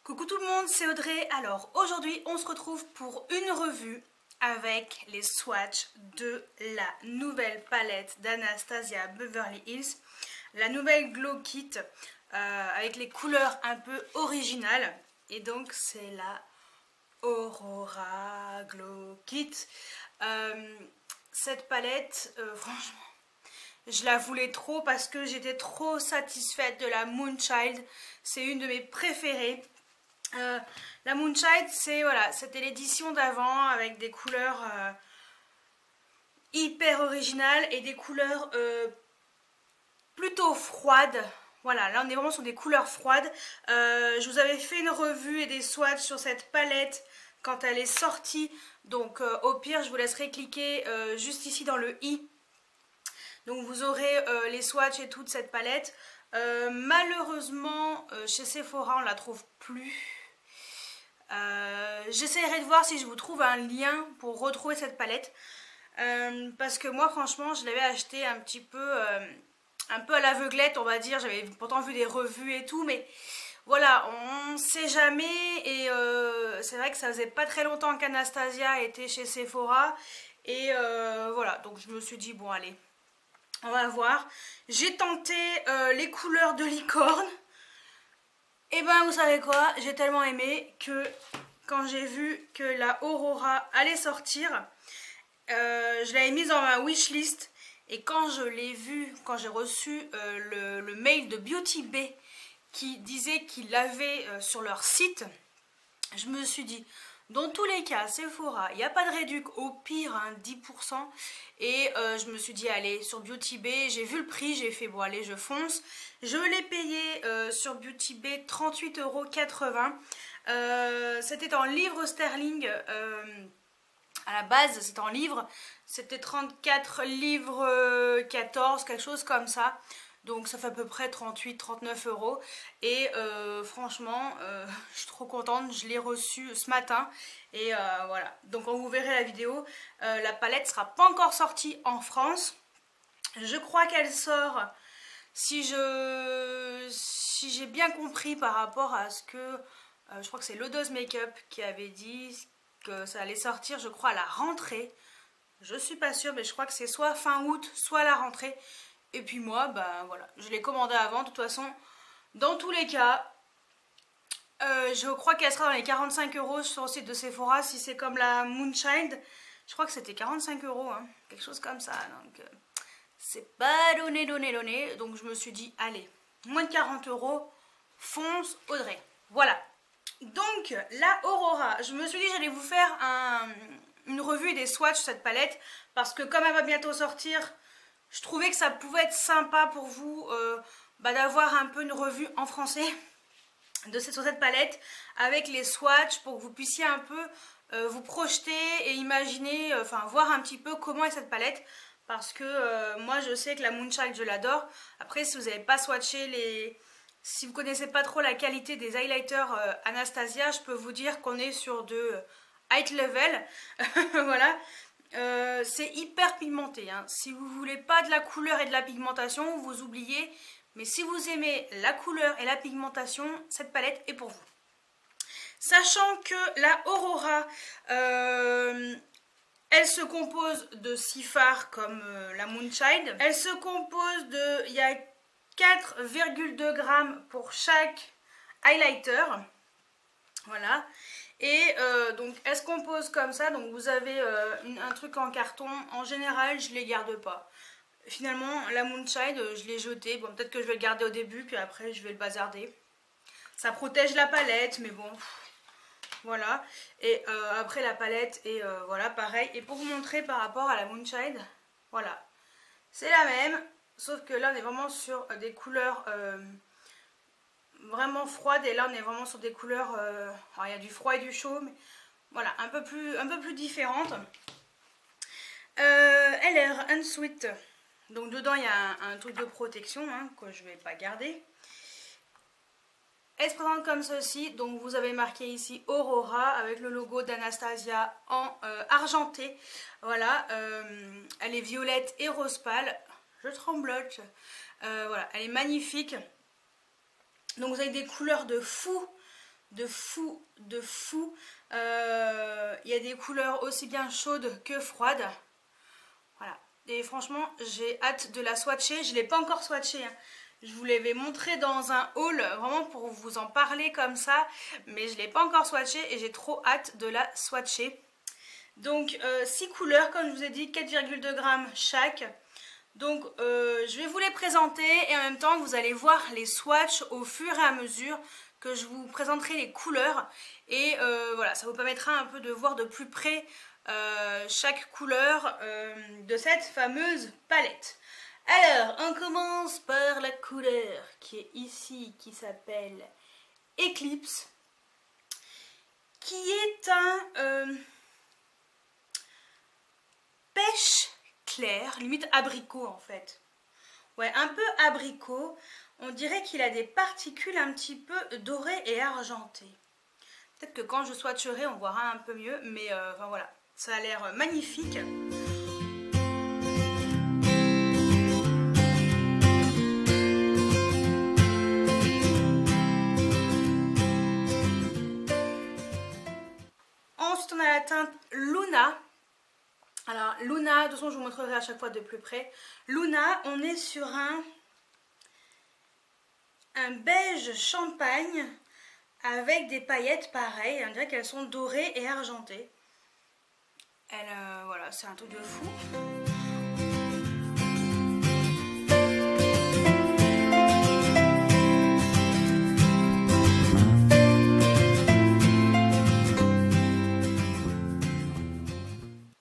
Coucou tout le monde, c'est Audrey. Alors aujourd'hui on se retrouve pour une revue avec les swatchs de la nouvelle palette d'Anastasia Beverly Hills. La nouvelle Glow Kit avec les couleurs un peu originales. Et donc c'est la Aurora Glow Kit. Cette palette, franchement, je la voulais trop parce que j'étais trop satisfaite de la Moonchild. C'est une de mes préférées. La Moonchild, c'était l'édition d'avant avec des couleurs hyper originales et des couleurs plutôt froides. Voilà, là on est vraiment sur des couleurs froides. Je vous avais fait une revue et des swatchs sur cette palette quand elle est sortie. Donc au pire, je vous laisserai cliquer juste ici dans le i. Donc vous aurez les swatchs et toute cette palette. Malheureusement, chez Sephora, on la trouve plus. J'essaierai de voir si je vous trouve un lien pour retrouver cette palette. Parce que moi, franchement, je l'avais acheté un peu à l'aveuglette, on va dire. J'avais pourtant vu des revues et tout, mais voilà, on sait jamais. Et c'est vrai que ça faisait pas très longtemps qu'Anastasia était chez Sephora. Et voilà, donc je me suis dit, bon, allez, on va voir. J'ai tenté les couleurs de licorne. Et ben vous savez quoi, j'ai tellement aimé que quand j'ai vu que la Aurora allait sortir, je l'avais mise dans ma wishlist. Et quand je l'ai vue, quand j'ai reçu le mail de Beauty Bay qui disait qu'ils l'avaient sur leur site, je me suis dit, dans tous les cas, Sephora, il n'y a pas de réduc, au pire, hein, 10%. Et je me suis dit, allez, sur Beauty Bay, j'ai vu le prix, j'ai fait, bon, allez, je fonce. Je l'ai payé sur Beauty Bay 38,80 €. C'était en livres sterling. À la base, c'était en livres. C'était 34 livres 14, quelque chose comme ça. Donc ça fait à peu près 38-39 €. Et franchement, je suis trop contente. Je l'ai reçu ce matin. Et voilà. Donc quand vous verrez la vidéo, la palette sera pas encore sortie en France. Je crois qu'elle sort, si j'ai bien compris par rapport à ce que... je crois que c'est Lodos Makeup qui avait dit que ça allait sortir, je crois, à la rentrée. Je suis pas sûre, mais je crois que c'est soit fin août, soit à la rentrée. Et puis moi, ben voilà, je l'ai commandé avant. De toute façon, dans tous les cas, je crois qu'elle sera dans les 45 € sur le site de Sephora. Si c'est comme la Moonchild, je crois que c'était 45 €, hein, quelque chose comme ça. Donc, c'est pas donné. Donc je me suis dit, allez, moins de 40 €, fonce Audrey. Voilà. Donc, la Aurora, je me suis dit j'allais vous faire une revue et des swatchs de cette palette. Parce que comme elle va bientôt sortir, je trouvais que ça pouvait être sympa pour vous d'avoir un peu une revue en français sur cette palette avec les swatchs pour que vous puissiez un peu vous projeter et imaginer, voir un petit peu comment est cette palette. Parce que moi je sais que la Moonchild je l'adore. Après si vous n'avez pas swatché si vous connaissez pas trop la qualité des highlighters Anastasia, je peux vous dire qu'on est sur de high level. Voilà. C'est hyper pigmenté, hein. Si vous voulez pas de la couleur et de la pigmentation, vous oubliez. Mais si vous aimez la couleur et la pigmentation, cette palette est pour vous. Sachant que la Aurora, elle se compose de 6 fards comme la Moonchild. Elle se compose de... Il y a 4,2 grammes pour chaque highlighter. Voilà. Et donc elle se compose comme ça. Donc vous avez un truc en carton. En général je les garde pas. Finalement la Moonchild je l'ai jeté. Bon, peut-être que je vais le garder au début, puis après je vais le bazarder. Ça protège la palette, mais bon, voilà. Et après la palette, et voilà, pareil. Et pour vous montrer par rapport à la Moonchild, voilà, c'est la même, sauf que là on est vraiment sur des couleurs vraiment froides, et là on est vraiment sur des couleurs, alors il y a du froid et du chaud, mais voilà, un peu plus différentes. LR Unsweet, donc dedans il y a un truc de protection, hein, que je vais pas garder. Elle se présente comme ceci. Donc vous avez marqué ici Aurora avec le logo d'Anastasia en argenté. Voilà, elle est violette et rose pâle. Je tremblote. Voilà, elle est magnifique. Donc vous avez des couleurs de fou. de fou, de fou. Il y a des couleurs aussi bien chaudes que froides. Voilà. Et franchement, j'ai hâte de la swatcher. Je ne l'ai pas encore swatchée, hein. Je vous l'avais montré dans un haul, vraiment pour vous en parler comme ça. Mais je ne l'ai pas encore swatchée et j'ai trop hâte de la swatcher. Donc 6 couleurs, comme je vous ai dit, 4,2 grammes chaque. Donc je vais vous les présenter et en même temps vous allez voir les swatchs au fur et à mesure que je vous présenterai les couleurs. Et voilà, ça vous permettra un peu de voir de plus près chaque couleur de cette fameuse palette. Alors, on commence par la couleur qui est ici, qui s'appelle Eclipse, qui est un pêche clair, limite abricot en fait. Ouais, un peu abricot. On dirait qu'il a des particules un petit peu dorées et argentées. Peut-être que quand je swatcherai, on verra un peu mieux, mais enfin voilà, ça a l'air magnifique. Ensuite, on a la teinte Luna. Alors, Luna, de toute façon, je vous montrerai à chaque fois de plus près. Luna, on est sur un beige champagne avec des paillettes pareilles. On dirait qu'elles sont dorées et argentées. Voilà, c'est un truc de fou.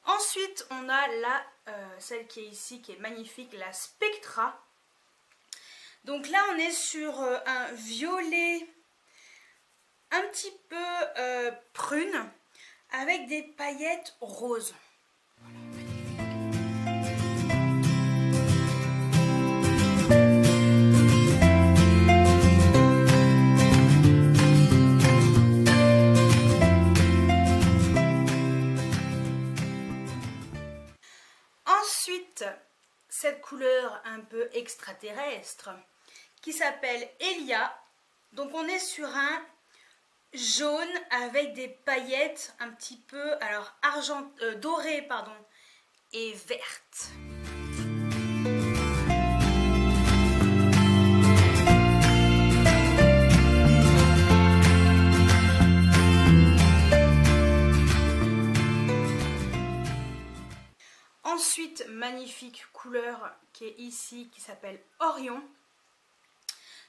Ensuite, on a celle qui est ici, qui est magnifique, la Spectra. Donc là, on est sur un violet un petit peu prune avec des paillettes roses. Voilà, ensuite, cette couleur un peu extraterrestre qui s'appelle Elia. Donc on est sur un jaune avec des paillettes un petit peu dorées pardon, et vertes. Ensuite, magnifique couleur qui est ici, qui s'appelle Orion.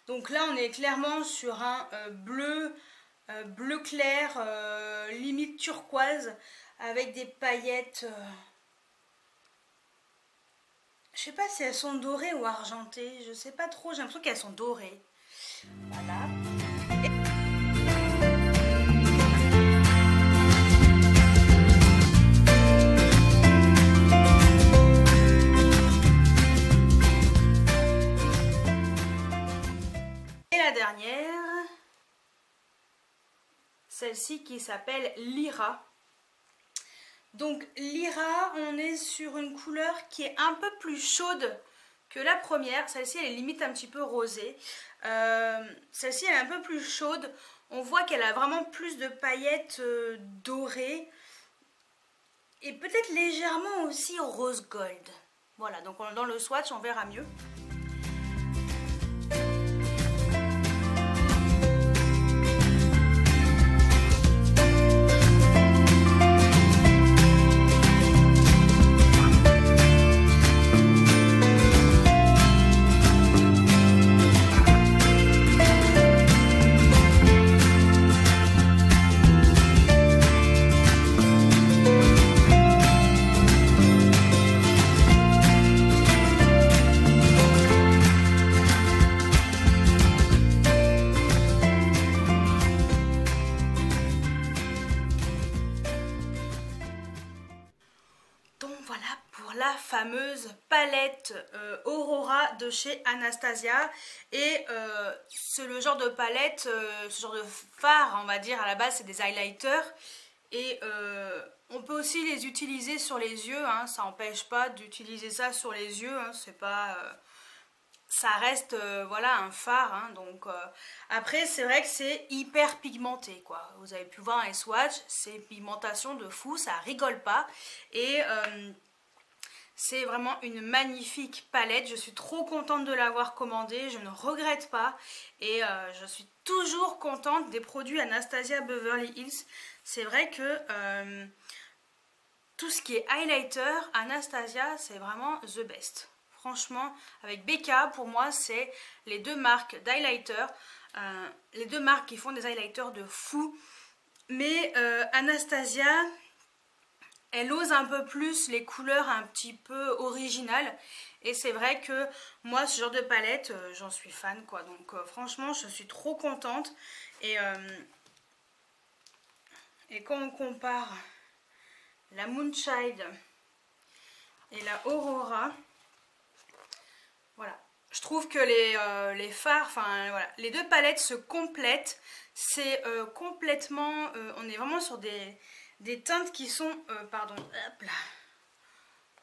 Donc là, on est clairement sur un bleu clair, limite turquoise, avec des paillettes. Je sais pas si elles sont dorées ou argentées, je sais pas trop, j'ai l'impression qu'elles sont dorées. Voilà. Dernière, celle-ci qui s'appelle Lyra. Donc Lyra, on est sur une couleur qui est un peu plus chaude que la première. Celle-ci elle est limite un petit peu rosée. Celle-ci elle est un peu plus chaude. On voit qu'elle a vraiment plus de paillettes dorées et peut-être légèrement aussi rose gold. Voilà, donc dans le swatch on verra mieux. La fameuse palette Aurora de chez Anastasia, et c'est le genre de palette, ce genre de fard on va dire, à la base c'est des highlighters et on peut aussi les utiliser sur les yeux, hein, ça n'empêche pas d'utiliser ça sur les yeux, hein, ça reste voilà un phare, hein, donc après c'est vrai que c'est hyper pigmenté quoi. Vous avez pu voir un swatch, c'est pigmentation de fou, ça rigole pas et c'est vraiment une magnifique palette. Je suis trop contente de l'avoir commandée, je ne regrette pas et je suis toujours contente des produits Anastasia Beverly Hills. C'est vrai que tout ce qui est highlighter, Anastasia c'est vraiment the best. Franchement, avec Becca, pour moi, c'est les deux marques d'highlighter. Les deux marques qui font des highlighters de fou. Mais Anastasia, elle ose un peu plus les couleurs un petit peu originales. Et c'est vrai que moi, ce genre de palette, j'en suis fan, quoi. Donc franchement, je suis trop contente. Et quand on compare la Moonshine et la Aurora... Voilà, je trouve que les fards, enfin voilà, les deux palettes se complètent. C'est complètement, on est vraiment sur des teintes qui sont, pardon, hop là,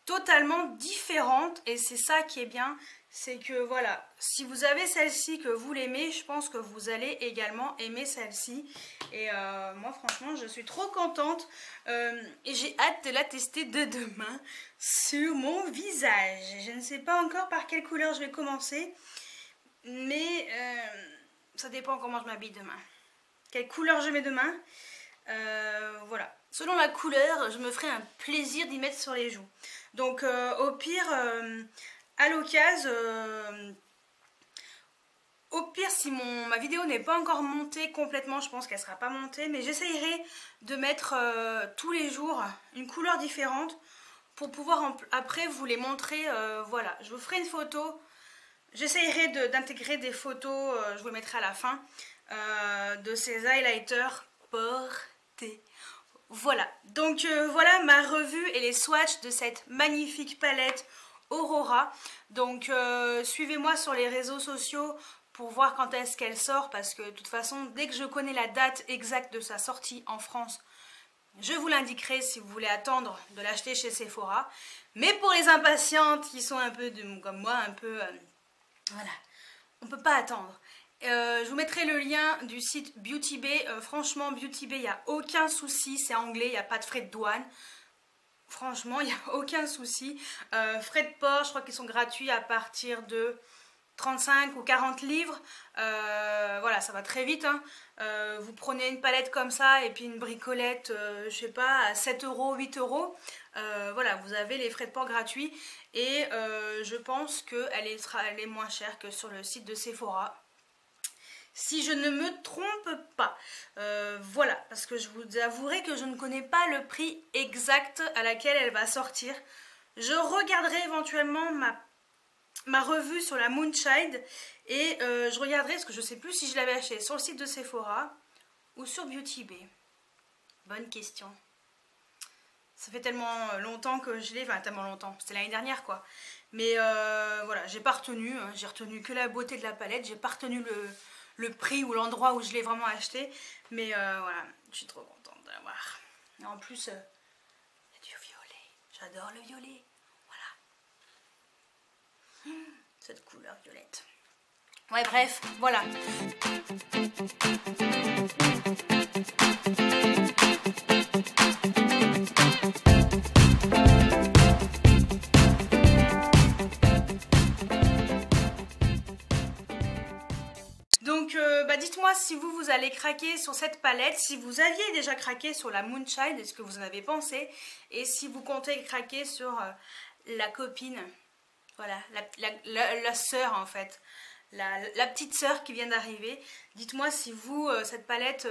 totalement différentes. Et c'est ça qui est bien, c'est que voilà, si vous avez celle-ci, que vous l'aimez, je pense que vous allez également aimer celle-ci. Et moi franchement, je suis trop contente et j'ai hâte de la tester de demain sur mon visage. Je ne sais pas encore par quelle couleur je vais commencer, mais ça dépend comment je m'habille demain. Quelle couleur je mets demain, voilà. Selon la couleur, je me ferai un plaisir d'y mettre sur les joues. Donc au pire, à l'occasion, si ma vidéo n'est pas encore montée complètement, je pense qu'elle ne sera pas montée, mais j'essayerai de mettre tous les jours une couleur différente pour pouvoir après vous les montrer. Voilà, je vous ferai une photo, j'essayerai d'intégrer des photos, je vous les mettrai à la fin, de ces highlighters portés. Voilà, donc voilà ma revue et les swatchs de cette magnifique palette Aurora. Donc suivez-moi sur les réseaux sociaux pour voir quand est-ce qu'elle sort, parce que de toute façon, dès que je connais la date exacte de sa sortie en France, je vous l'indiquerai si vous voulez attendre de l'acheter chez Sephora. Mais pour les impatientes qui sont un peu comme moi, un peu... voilà, on ne peut pas attendre. Je vous mettrai le lien du site Beauty Bay. Franchement, Beauty Bay, il n'y a aucun souci. C'est anglais, il n'y a pas de frais de douane. Franchement, il n'y a aucun souci. Frais de port, je crois qu'ils sont gratuits à partir de 35 ou 40 livres. Voilà, ça va très vite. Hein. Vous prenez une palette comme ça et puis une bricolette, je sais pas, à 7 euros, 8 euros. Voilà, vous avez les frais de port gratuits. Et je pense qu'elle est moins chère que sur le site de Sephora. Si je ne me trompe pas. Voilà, parce que je vous avouerai que je ne connais pas le prix exact à laquelle elle va sortir. Je regarderai éventuellement ma revue sur la Moonshine et je regarderai, parce que je ne sais plus si je l'avais acheté sur le site de Sephora ou sur Beauty Bay. Bonne question. Ça fait tellement longtemps que je l'ai, enfin tellement longtemps, c'était l'année dernière quoi. Mais voilà, j'ai pas retenu, hein, j'ai retenu que la beauté de la palette, j'ai pas retenu le prix ou l'endroit où je l'ai vraiment acheté. Mais voilà, je suis trop contente de l'avoir. Et en plus, il y a du violet, j'adore le violet. Cette couleur violette. Ouais, bref, voilà. Donc, dites-moi si vous allez craquer sur cette palette, si vous aviez déjà craqué sur la Moonshine, est-ce que vous en avez pensé, et si vous comptez craquer sur la copine. Voilà, la sœur en fait, la petite sœur qui vient d'arriver. Dites-moi si vous, cette palette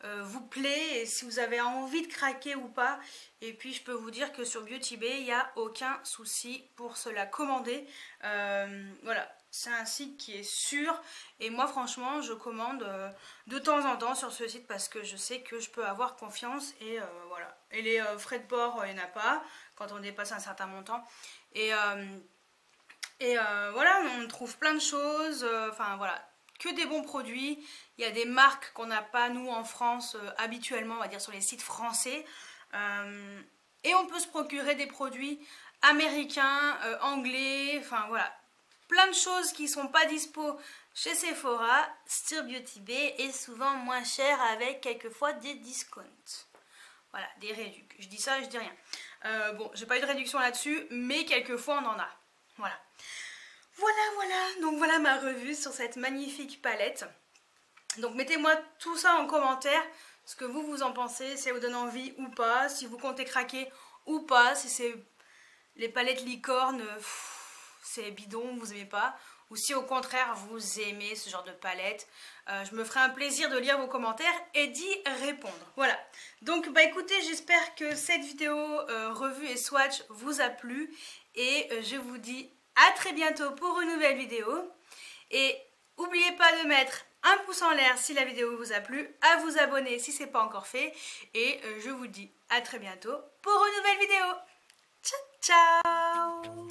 vous plaît et si vous avez envie de craquer ou pas. Et puis je peux vous dire que sur Beauty Bay, il n'y a aucun souci pour se la commander. Voilà, c'est un site qui est sûr. Et moi franchement, je commande de temps en temps sur ce site parce que je sais que je peux avoir confiance. Et voilà, et les frais de port, il n'y en a pas quand on dépasse un certain montant. Et voilà, on trouve plein de choses, enfin voilà, que des bons produits. Il y a des marques qu'on n'a pas nous en France habituellement, on va dire sur les sites français. Et on peut se procurer des produits américains, anglais, enfin voilà. plein de choses qui sont pas dispo chez Sephora, Stir Beauty Bay est souvent moins cher avec quelquefois des discounts. Voilà, des réducs. Je dis ça, je dis rien. Bon, j'ai pas eu de réduction là-dessus, mais quelquefois on en a. Voilà. Voilà. Donc voilà ma revue sur cette magnifique palette. Donc mettez-moi tout ça en commentaire, ce que vous en pensez, si ça vous donne envie ou pas, si vous comptez craquer ou pas, si c'est les palettes licorne, c'est bidon, vous aimez pas, ou si au contraire vous aimez ce genre de palette. Je me ferai un plaisir de lire vos commentaires et d'y répondre. Voilà, donc bah écoutez, j'espère que cette vidéo revue et swatch vous a plu et je vous dis à très bientôt pour une nouvelle vidéo. Et n'oubliez pas de mettre un pouce en l'air si la vidéo vous a plu, à vous abonner si ce n'est pas encore fait et je vous dis à très bientôt pour une nouvelle vidéo. Ciao ciao.